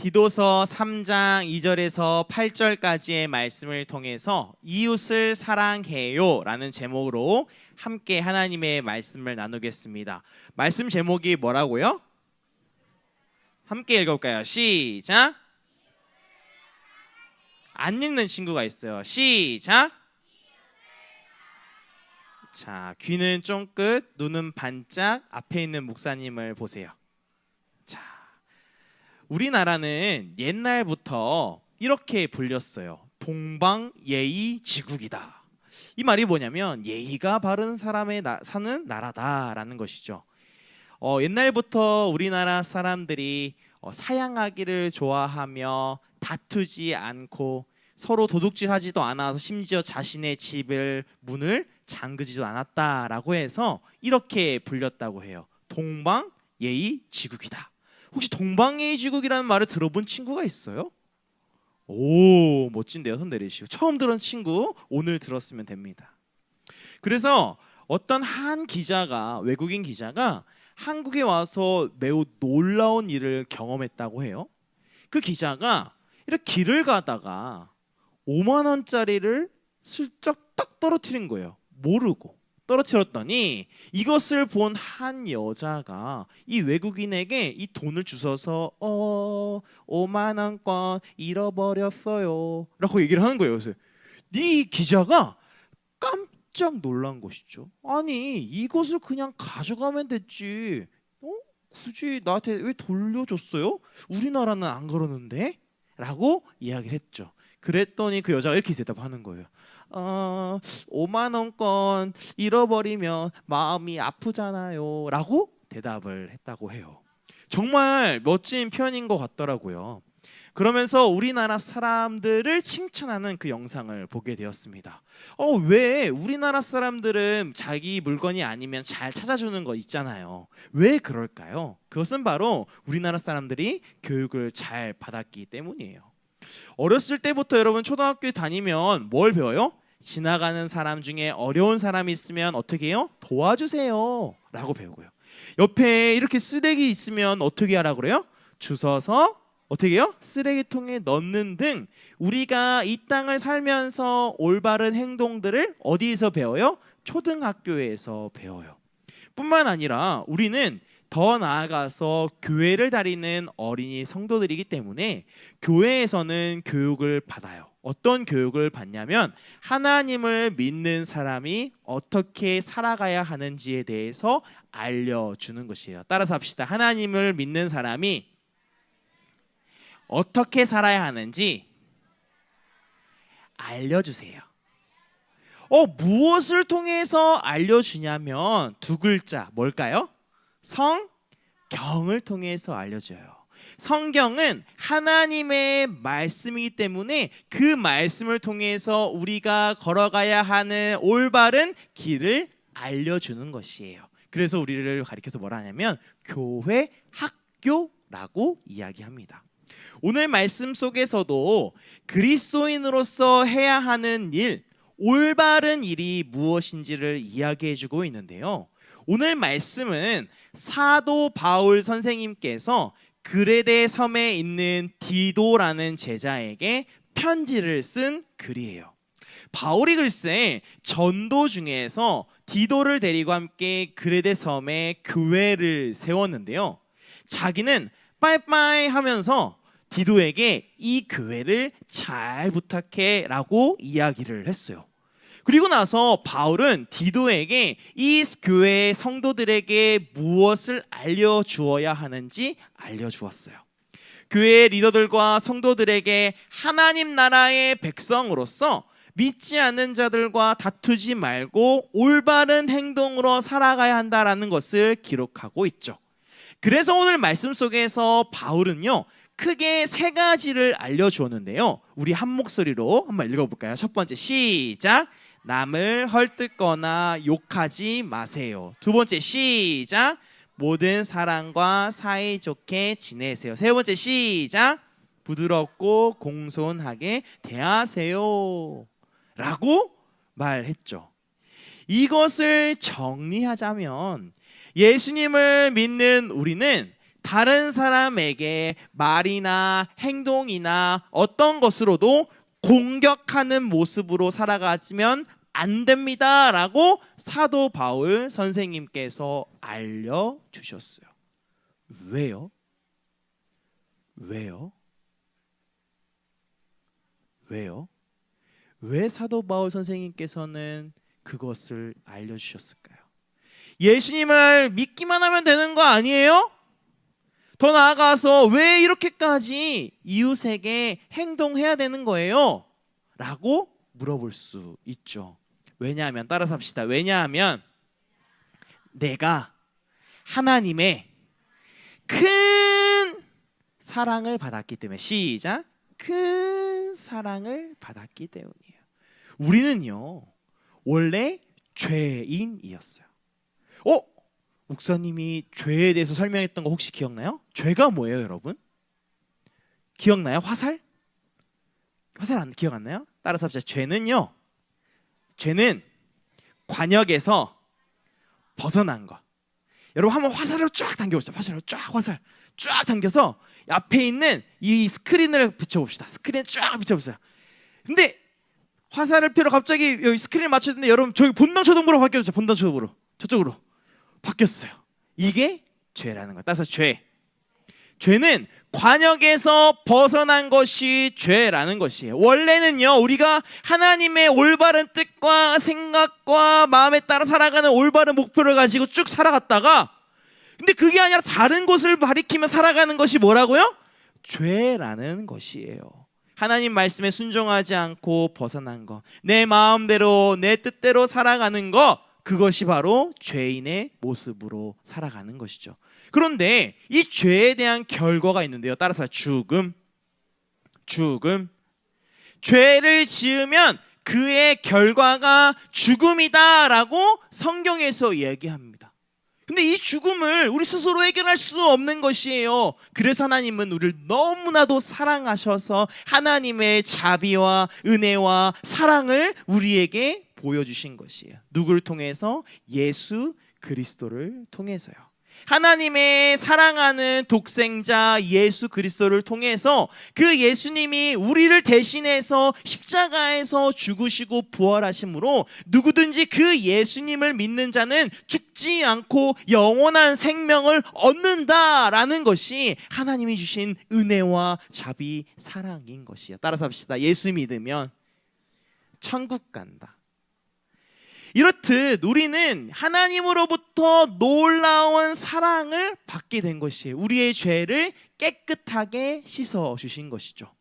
디도서 3장 2절에서 8절까지의 말씀을 통해서 이웃을 사랑해요 라는 제목으로 함께 하나님의 말씀을 나누겠습니다. 말씀 제목이 뭐라고요? 함께 읽어볼까요? 시작. 안 읽는 친구가 있어요. 시작. 자, 귀는 쫑긋, 눈은 반짝. 앞에 있는 목사님을 보세요. 자, 우리나라는 옛날부터 이렇게 불렸어요. 동방예의지국이다. 이 말이 뭐냐면 예의가 바른 사람의 사는 나라다라는 것이죠. 옛날부터 우리나라 사람들이 사양하기를 좋아하며 다투지 않고 서로 도둑질하지도 않아서 심지어 자신의 집을 문을 잠그지도 않았다라고 해서 이렇게 불렸다고 해요. 동방예의지국이다. 혹시 동방예의지국이라는 말을 들어본 친구가 있어요? 오, 멋진데요. 손 내리시고. 처음 들은 친구 오늘 들었으면 됩니다. 그래서 어떤 한 기자가, 외국인 기자가 한국에 와서 매우 놀라운 일을 경험했다고 해요. 그 기자가 이렇게 길을 가다가 5만 원짜리를 슬쩍 딱 떨어뜨린 거예요. 모르고 떨어뜨렸더니 이것을 본 한 여자가 이 외국인에게 이 돈을 주셔서 5만 원권 잃어버렸어요 라고 얘기를 하는 거예요. 그래서 이 기자가 깜짝 놀란 것이죠. 아니 이것을 그냥 가져가면 됐지 굳이 나한테 왜 돌려줬어요? 우리나라는 안 그러는데? 라고 이야기를 했죠. 그랬더니 그 여자가 이렇게 대답하는 거예요. 5만 원권 잃어버리면 마음이 아프잖아요 라고 대답을 했다고 해요. 정말 멋진 표현인 것 같더라고요. 그러면서 우리나라 사람들을 칭찬하는 그 영상을 보게 되었습니다. 왜 우리나라 사람들은 자기 물건이 아니면 잘 찾아주는 거 있잖아요. 왜 그럴까요? 그것은 바로 우리나라 사람들이 교육을 잘 받았기 때문이에요. 어렸을 때부터 여러분 초등학교 다니면 뭘 배워요? 지나가는 사람 중에 어려운 사람이 있으면 어떻게 해요? 도와주세요 라고 배우고요. 옆에 이렇게 쓰레기 있으면 어떻게 하라고 그래요? 주워서 어떻게 해요? 쓰레기통에 넣는 등 우리가 이 땅을 살면서 올바른 행동들을 어디에서 배워요? 초등학교에서 배워요. 뿐만 아니라 우리는 더 나아가서 교회를 다니는 어린이 성도들이기 때문에 교회에서는 교육을 받아요. 어떤 교육을 받냐면 하나님을 믿는 사람이 어떻게 살아가야 하는지에 대해서 알려주는 것이에요. 따라서 합시다. 하나님을 믿는 사람이 어떻게 살아야 하는지 알려주세요. 무엇을 통해서 알려주냐면 두 글자 뭘까요? 성경을 통해서 알려줘요. 성경은 하나님의 말씀이기 때문에 그 말씀을 통해서 우리가 걸어가야 하는 올바른 길을 알려주는 것이에요. 그래서 우리를 가리켜서 뭐라 하냐면 교회 학교라고 이야기합니다. 오늘 말씀 속에서도 그리스도인으로서 해야 하는 일, 올바른 일이 무엇인지를 이야기해주고 있는데요. 오늘 말씀은 사도 바울 선생님께서 그레데 섬에 있는 디도라는 제자에게 편지를 쓴 글이에요. 바울이 글쎄 전도 중에서 디도를 데리고 함께 그레데 섬에 교회를 세웠는데요. 자기는 빠이빠이 하면서 디도에게 이 교회를 잘 부탁해 라고 이야기를 했어요. 그리고 나서 바울은 디도에게 이 교회의 성도들에게 무엇을 알려주어야 하는지 알려주었어요. 교회의 리더들과 성도들에게 하나님 나라의 백성으로서 믿지 않는 자들과 다투지 말고 올바른 행동으로 살아가야 한다는 것을 기록하고 있죠. 그래서 오늘 말씀 속에서 바울은요 크게 세 가지를 알려주었는데요. 우리 한 목소리로 한번 읽어볼까요? 첫 번째 시작. 남을 헐뜯거나 욕하지 마세요. 두 번째 시작. 모든 사람과 사이좋게 지내세요. 세 번째 시작. 부드럽고 공손하게 대하세요 라고 말했죠. 이것을 정리하자면 예수님을 믿는 우리는 다른 사람에게 말이나 행동이나 어떤 것으로도 공격하는 모습으로 살아가면 안 됩니다라고 사도 바울 선생님께서 알려주셨어요. 왜요? 왜요? 왜요? 왜 사도 바울 선생님께서는 그것을 알려주셨을까요? 예수님을 믿기만 하면 되는 거 아니에요? 더 나아가서 왜 이렇게까지 이웃에게 행동해야 되는 거예요? 라고 물어볼 수 있죠. 왜냐하면 따라서 합시다. 왜냐하면 내가 하나님의 큰 사랑을 받았기 때문에. 시작. 큰 사랑을 받았기 때문이에요. 우리는요 원래 죄인이었어요. 목사님이 죄에 대해서 설명했던 거 혹시 기억나요? 죄가 뭐예요, 여러분? 기억나요? 화살? 화살 기억 안 나요? 따라서 합시다. 죄는 관역에서 벗어난 거. 여러분 한번 화살로 쫙 당겨보시죠. 화살 쫙 당겨서 앞에 있는 이 스크린을 비춰봅시다. 스크린 쫙 비춰보세요. 근데 화살을 펴러 갑자기 여기 스크린을 맞췄는데 여러분 저기 본능초등부로 바뀌었죠. 본능초등부로 저쪽으로 바뀌었어요. 이게 죄라는 거예요. 따라서 죄는 관역에서 벗어난 것이 죄라는 것이에요. 원래는요 우리가 하나님의 올바른 뜻과 생각과 마음에 따라 살아가는 올바른 목표를 가지고 쭉 살아갔다가 근데 그게 아니라 다른 곳을 가리키며 살아가는 것이 뭐라고요? 죄라는 것이에요. 하나님 말씀에 순종하지 않고 벗어난 거, 내 마음대로 내 뜻대로 살아가는 거, 그것이 바로 죄인의 모습으로 살아가는 것이죠. 그런데 이 죄에 대한 결과가 있는데요. 따라서 죽음. 죄를 지으면 그의 결과가 죽음이다라고 성경에서 얘기합니다. 근데 이 죽음을 우리 스스로 해결할 수 없는 것이에요. 그래서 하나님은 우리를 너무나도 사랑하셔서 하나님의 자비와 은혜와 사랑을 우리에게 보여주신 것이에요. 누구를 통해서? 예수 그리스도를 통해서요. 하나님의 사랑하는 독생자 예수 그리스도를 통해서 그 예수님이 우리를 대신해서 십자가에서 죽으시고 부활하심으로 누구든지 그 예수님을 믿는 자는 죽지 않고 영원한 생명을 얻는다라는 것이 하나님이 주신 은혜와 자비 사랑인 것이에요. 따라서 합시다. 예수 믿으면 천국 간다. 이렇듯 우리는 하나님으로부터 놀라운 사랑을 받게 된 것이에요. 우리의 죄를 깨끗하게 씻어주신 것이죠.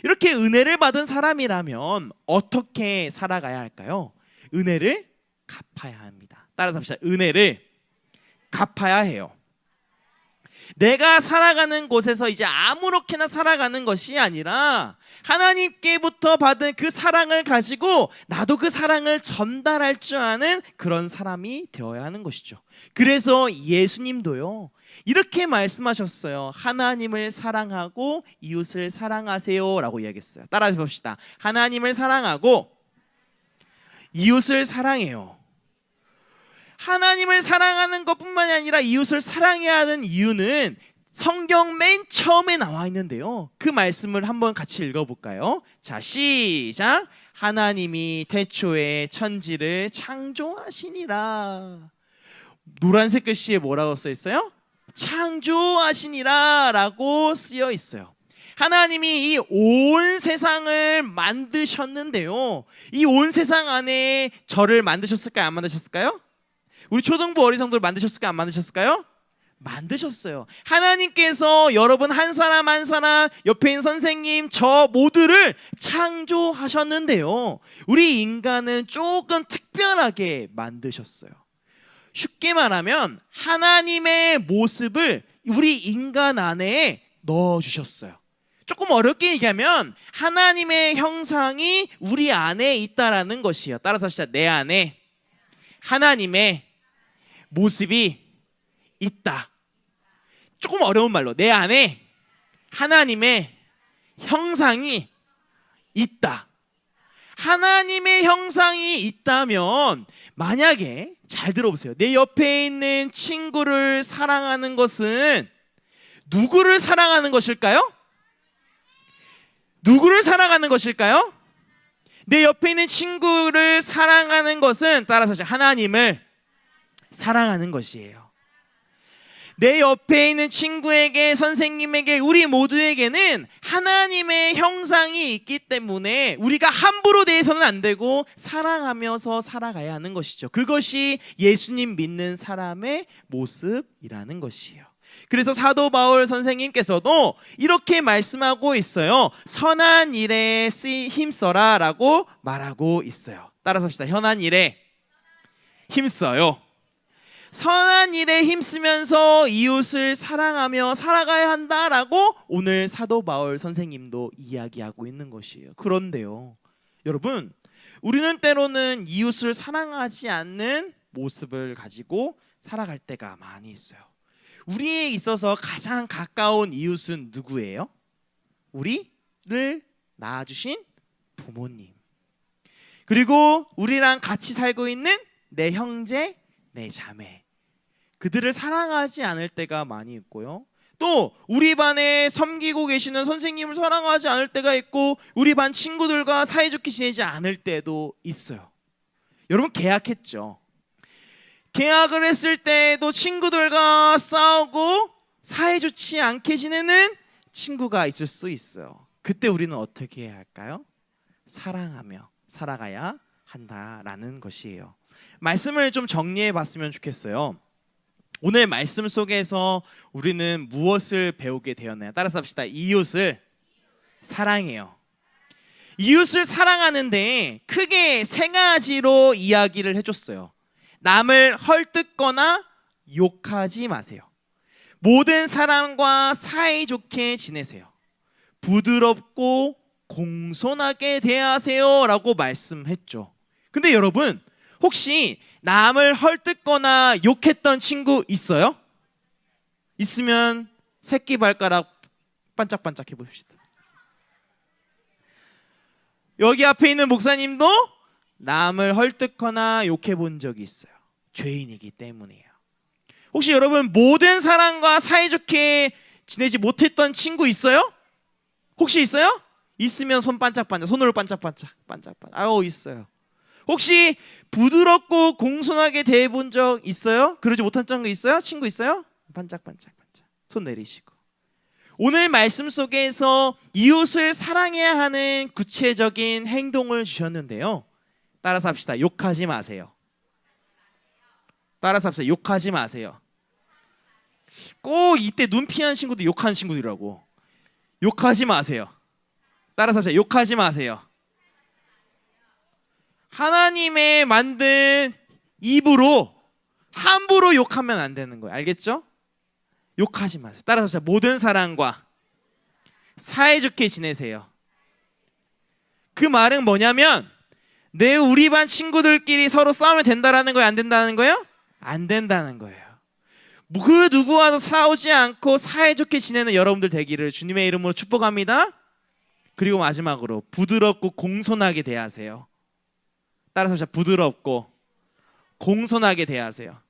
이렇게 은혜를 받은 사람이라면 어떻게 살아가야 할까요? 은혜를 갚아야 합니다. 따라서 합시다. 은혜를 갚아야 해요. 내가 살아가는 곳에서 이제 아무렇게나 살아가는 것이 아니라 하나님께부터 받은 그 사랑을 가지고 나도 그 사랑을 전달할 줄 아는 그런 사람이 되어야 하는 것이죠. 그래서 예수님도요 이렇게 말씀하셨어요. 하나님을 사랑하고 이웃을 사랑하세요 라고 이야기했어요. 따라해 봅시다. 하나님을 사랑하고 이웃을 사랑해요. 하나님을 사랑하는 것뿐만이 아니라 이웃을 사랑해야 하는 이유는 성경 맨 처음에 나와 있는데요. 그 말씀을 한번 같이 읽어볼까요? 자, 시작. 하나님이 태초에 천지를 창조하시니라. 노란색 글씨에 뭐라고 써 있어요? 창조하시니라 라고 쓰여 있어요. 하나님이 이 온 세상을 만드셨는데요. 이 온 세상 안에 저를 만드셨을까요? 안 만드셨을까요? 우리 초등부 어린성도를 만드셨을까요? 안 만드셨을까요? 만드셨어요. 하나님께서 여러분 한 사람 한 사람, 옆에 있는 선생님, 저 모두를 창조하셨는데요. 우리 인간은 조금 특별하게 만드셨어요. 쉽게 말하면 하나님의 모습을 우리 인간 안에 넣어주셨어요. 조금 어렵게 얘기하면 하나님의 형상이 우리 안에 있다라는 것이에요. 따라서 진짜 내 안에 하나님의 모습이 있다. 조금 어려운 말로 내 안에 하나님의 형상이 있다. 하나님의 형상이 있다면 만약에 잘 들어보세요. 내 옆에 있는 친구를 사랑하는 것은 누구를 사랑하는 것일까요? 누구를 사랑하는 것일까요? 내 옆에 있는 친구를 사랑하는 것은 따라서 하나님을 사랑하는 것이에요. 내 옆에 있는 친구에게, 선생님에게, 우리 모두에게는 하나님의 형상이 있기 때문에 우리가 함부로 대해서는 안 되고 사랑하면서 살아가야 하는 것이죠. 그것이 예수님 믿는 사람의 모습이라는 것이에요. 그래서 사도 바울 선생님께서도 이렇게 말씀하고 있어요. 선한 일에 힘써라 라고 말하고 있어요. 따라서 합시다. 선한 일에 힘써요. 선한 일에 힘쓰면서 이웃을 사랑하며 살아가야 한다라고 오늘 사도 바울 선생님도 이야기하고 있는 것이에요. 그런데요, 여러분, 우리는 때로는 이웃을 사랑하지 않는 모습을 가지고 살아갈 때가 많이 있어요. 우리에 있어서 가장 가까운 이웃은 누구예요? 우리를 낳아주신 부모님, 그리고 우리랑 같이 살고 있는 내 형제, 내 자매, 그들을 사랑하지 않을 때가 많이 있고요. 또 우리 반에 섬기고 계시는 선생님을 사랑하지 않을 때가 있고, 우리 반 친구들과 사이좋게 지내지 않을 때도 있어요. 여러분, 계약했죠? 계약을 했을 때도 친구들과 싸우고 사이좋지 않게 지내는 친구가 있을 수 있어요. 그때 우리는 어떻게 해야 할까요? 사랑하며 살아가야 한다라는 것이에요. 말씀을 좀 정리해 봤으면 좋겠어요. 오늘 말씀 속에서 우리는 무엇을 배우게 되었나요? 따라서 합시다. 이웃을 사랑해요. 이웃을 사랑하는데 크게 세 가지로 이야기를 해줬어요. 남을 헐뜯거나 욕하지 마세요. 모든 사람과 사이좋게 지내세요. 부드럽고 공손하게 대하세요 라고 말씀했죠. 근데 여러분, 혹시 남을 헐뜯거나 욕했던 친구 있어요? 있으면 새끼발가락 반짝반짝 해봅시다. 여기 앞에 있는 목사님도 남을 헐뜯거나 욕해본 적이 있어요. 죄인이기 때문이에요. 혹시 여러분, 모든 사람과 사이좋게 지내지 못했던 친구 있어요? 혹시 있어요? 있으면 손 반짝반짝, 손으로 반짝반짝. 아유, 있어요. 혹시 부드럽고 공손하게 대해본 적 있어요? 그러지 못한 적 있어요? 친구 있어요? 반짝반짝 손 내리시고. 오늘 말씀 속에서 이웃을 사랑해야 하는 구체적인 행동을 주셨는데요. 따라서 합시다. 욕하지 마세요. 따라서 합시다. 욕하지 마세요. 꼭 이때 눈 피하는 친구도 욕하는 친구들이라고. 욕하지 마세요. 따라서 합시다. 욕하지 마세요. 하나님의 만든 입으로 함부로 욕하면 안 되는 거예요. 알겠죠? 욕하지 마세요. 따라서 모든 사람과 사이좋게 지내세요. 그 말은 뭐냐면, 우리 반 친구들끼리 서로 싸우면 된다라는 거예요? 안 된다는 거예요? 안 된다는 거예요. 그 누구와도 싸우지 않고 사이좋게 지내는 여러분들 되기를 주님의 이름으로 축복합니다. 그리고 마지막으로 부드럽고 공손하게 대하세요. 따라서 부드럽고 공손하게 대하세요.